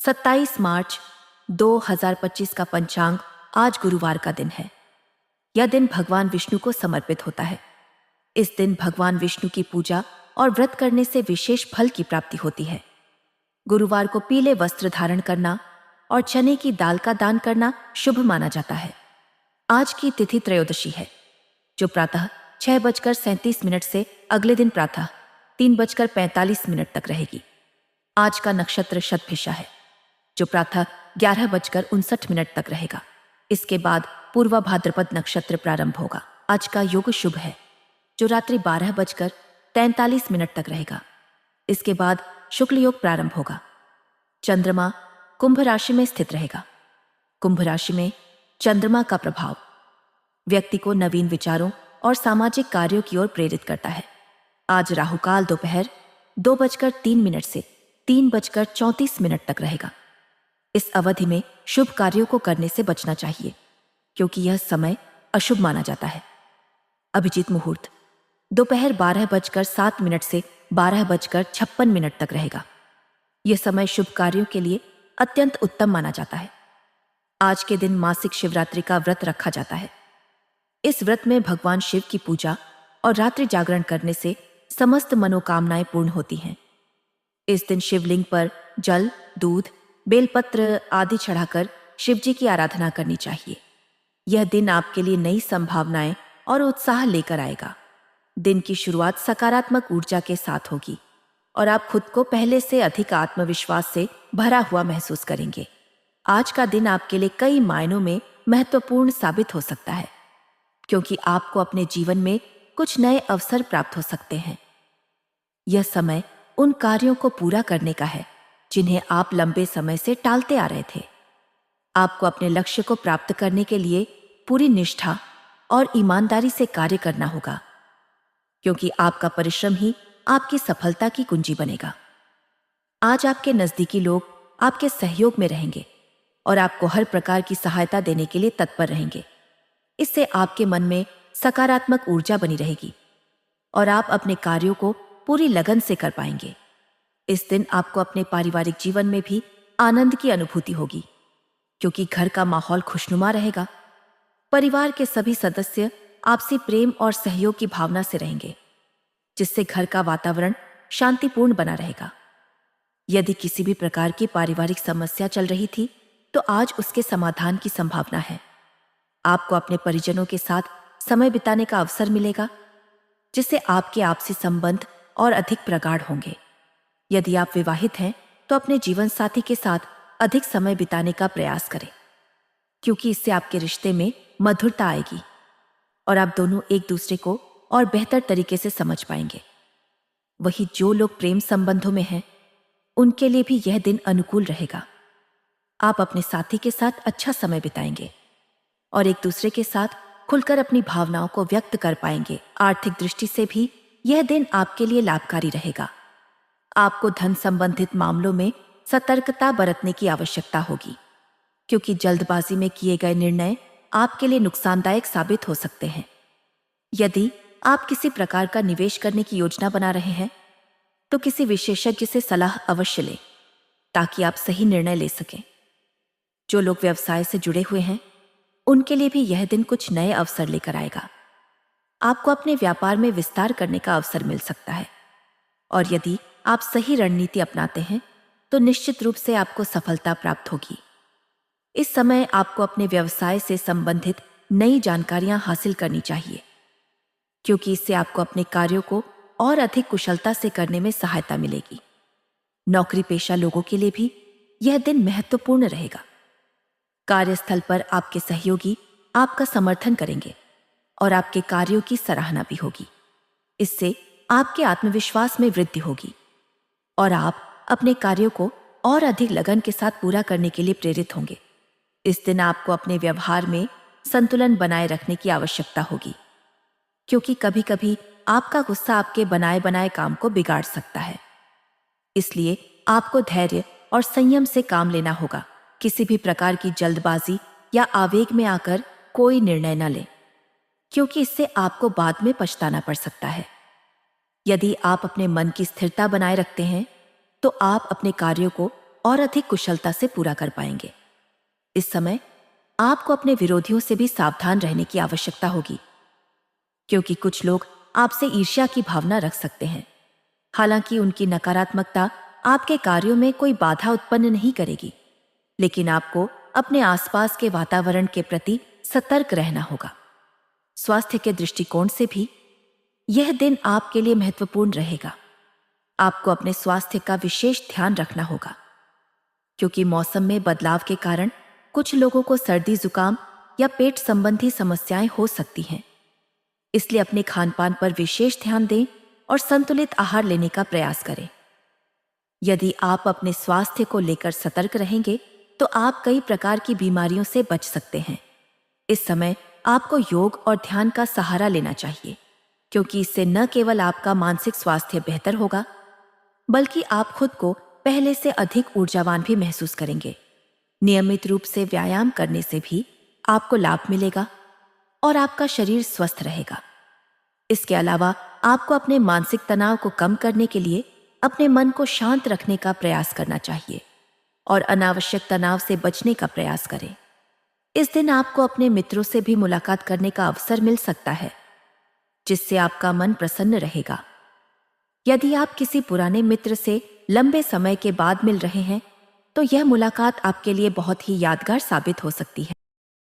27 मार्च 2025 का पंचांग आज गुरुवार का दिन है। यह दिन भगवान विष्णु को समर्पित होता है। इस दिन भगवान विष्णु की पूजा और व्रत करने से विशेष फल की प्राप्ति होती है। गुरुवार को पीले वस्त्र धारण करना और चने की दाल का दान करना शुभ माना जाता है। आज की तिथि त्रयोदशी है, जो प्रातः 6:37 से अगले दिन प्रातः 3:45 तक रहेगी। आज का नक्षत्र शतभिषा है, जो प्रातः 11:59 तक रहेगा। इसके बाद पूर्वा भाद्रपद नक्षत्र प्रारंभ होगा। आज का योग शुभ है, जो रात्रि 12:43 तक रहेगा। इसके बाद शुक्ल योग प्रारंभ होगा। चंद्रमा कुंभ राशि में स्थित रहेगा। कुंभ राशि में चंद्रमा का प्रभाव व्यक्ति को नवीन विचारों और सामाजिक कार्यों की ओर प्रेरित करता है। आज राहुकाल दोपहर 2:03 से 3:34 तक रहेगा। इस अवधि में शुभ कार्यों को करने से बचना चाहिए, क्योंकि यह समय अशुभ माना जाता है। अभिजीत मुहूर्त दोपहर 12:07 से 12:56 तक रहेगा। यह समय शुभ कार्यों के लिए अत्यंत उत्तम माना जाता है। आज के दिन मासिक शिवरात्रि का व्रत रखा जाता है। इस व्रत में भगवान शिव की पूजा और रात्रि जागरण करने से समस्त मनोकामनाएं पूर्ण होती हैं। इस दिन शिवलिंग पर जल, दूध, बेलपत्र आदि चढ़ाकर शिवजी की आराधना करनी चाहिए। यह दिन आपके लिए नई संभावनाएं और उत्साह लेकर आएगा। दिन की शुरुआत सकारात्मक ऊर्जा के साथ होगी और आप खुद को पहले से अधिक आत्मविश्वास से भरा हुआ महसूस करेंगे। आज का दिन आपके लिए कई मायनों में महत्वपूर्ण साबित हो सकता है, क्योंकि आपको अपने जीवन में कुछ नए अवसर प्राप्त हो सकते हैं। यह समय उन कार्यों को पूरा करने का है जिन्हें आप लंबे समय से टालते आ रहे थे। आपको अपने लक्ष्य को प्राप्त करने के लिए पूरी निष्ठा और ईमानदारी से कार्य करना होगा, क्योंकि आपका परिश्रम ही आपकी सफलता की कुंजी बनेगा। आज आपके नजदीकी लोग आपके सहयोग में रहेंगे और आपको हर प्रकार की सहायता देने के लिए तत्पर रहेंगे। इससे आपके मन में सकारात्मक ऊर्जा बनी रहेगी और आप अपने कार्यों को पूरी लगन से कर पाएंगे। इस दिन आपको अपने पारिवारिक जीवन में भी आनंद की अनुभूति होगी, क्योंकि घर का माहौल खुशनुमा रहेगा। परिवार के सभी सदस्य आपसी प्रेम और सहयोग की भावना से रहेंगे, जिससे घर का वातावरण शांतिपूर्ण बना रहेगा। यदि किसी भी प्रकार की पारिवारिक समस्या चल रही थी, तो आज उसके समाधान की संभावना है। आपको अपने परिजनों के साथ समय बिताने का अवसर मिलेगा, जिससे आपके आपसी संबंध और अधिक प्रगाढ़ होंगे। यदि आप विवाहित हैं, तो अपने जीवन साथी के साथ अधिक समय बिताने का प्रयास करें, क्योंकि इससे आपके रिश्ते में मधुरता आएगी और आप दोनों एक दूसरे को और बेहतर तरीके से समझ पाएंगे। वहीं जो लोग प्रेम संबंधों में हैं, उनके लिए भी यह दिन अनुकूल रहेगा। आप अपने साथी के साथ अच्छा समय बिताएंगे और एक दूसरे के साथ खुलकर अपनी भावनाओं को व्यक्त कर पाएंगे। आर्थिक दृष्टि से भी यह दिन आपके लिए लाभकारी रहेगा। आपको धन संबंधित मामलों में सतर्कता बरतने की आवश्यकता होगी, क्योंकि जल्दबाजी में किए गए निर्णय आपके लिए नुकसानदायक साबित हो सकते हैं। यदि आप किसी प्रकार का निवेश करने की योजना बना रहे हैं, तो किसी विशेषज्ञ से सलाह अवश्य लें, ताकि आप सही निर्णय ले सकें। जो लोग व्यवसाय से जुड़े हुए हैं, उनके लिए भी यह दिन कुछ नए अवसर लेकर आएगा। आपको अपने व्यापार में विस्तार करने का अवसर मिल सकता है, और यदि आप सही रणनीति अपनाते हैं, तो निश्चित रूप से आपको सफलता प्राप्त होगी। इस समय आपको अपने व्यवसाय से संबंधित नई जानकारियां हासिल करनी चाहिए, क्योंकि इससे आपको अपने कार्यों को और अधिक कुशलता से करने में सहायता मिलेगी। नौकरी पेशा लोगों के लिए भी यह दिन महत्वपूर्ण रहेगा। कार्यस्थल पर आपके सहयोगी आपका समर्थन करेंगे और आपके कार्यों की सराहना भी होगी। इससे आपके आत्मविश्वास में वृद्धि होगी और आप अपने कार्यों को और अधिक लगन के साथ पूरा करने के लिए प्रेरित होंगे। इस दिन आपको अपने व्यवहार में संतुलन बनाए रखने की आवश्यकता होगी, क्योंकि कभी कभी आपका गुस्सा आपके बनाए बनाए काम को बिगाड़ सकता है। इसलिए आपको धैर्य और संयम से काम लेना होगा। किसी भी प्रकार की जल्दबाजी या आवेग में आकर कोई निर्णय न लें, क्योंकि इससे आपको बाद में पछताना पड़ सकता है। यदि आप अपने मन की स्थिरता बनाए रखते हैं, तो आप अपने कार्यों को और अधिक कुशलता से पूरा कर पाएंगे। इस समय आपको अपने विरोधियों से भी सावधान रहने की आवश्यकता होगी, क्योंकि कुछ लोग आपसे ईर्ष्या की भावना रख सकते हैं। हालांकि उनकी नकारात्मकता आपके कार्यों में कोई बाधा उत्पन्न नहीं करेगी, लेकिन आपको अपने आसपास के वातावरण के प्रति सतर्क रहना होगा। स्वास्थ्य के दृष्टिकोण से भी यह दिन आपके लिए महत्वपूर्ण रहेगा। आपको अपने स्वास्थ्य का विशेष ध्यान रखना होगा, क्योंकि मौसम में बदलाव के कारण कुछ लोगों को सर्दी, जुकाम या पेट संबंधी समस्याएं हो सकती हैं। इसलिए अपने खानपान पर विशेष ध्यान दें और संतुलित आहार लेने का प्रयास करें। यदि आप अपने स्वास्थ्य को लेकर सतर्क रहेंगे तो आप कई प्रकार की बीमारियों से बच सकते हैं। इस समय आपको योग और ध्यान का सहारा लेना चाहिए, क्योंकि इससे न केवल आपका मानसिक स्वास्थ्य बेहतर होगा, बल्कि आप खुद को पहले से अधिक ऊर्जावान भी महसूस करेंगे। नियमित रूप से व्यायाम करने से भी आपको लाभ मिलेगा और आपका शरीर स्वस्थ रहेगा। इसके अलावा आपको अपने मानसिक तनाव को कम करने के लिए अपने मन को शांत रखने का प्रयास करना चाहिए और अनावश्यक तनाव से बचने का प्रयास करें। इस दिन आपको अपने मित्रों से भी मुलाकात करने का अवसर मिल सकता है, जिससे आपका मन प्रसन्न रहेगा। यदि आप किसी पुराने मित्र से लंबे समय के बाद मिल रहे हैं, तो यह मुलाकात आपके लिए बहुत ही यादगार साबित हो सकती है।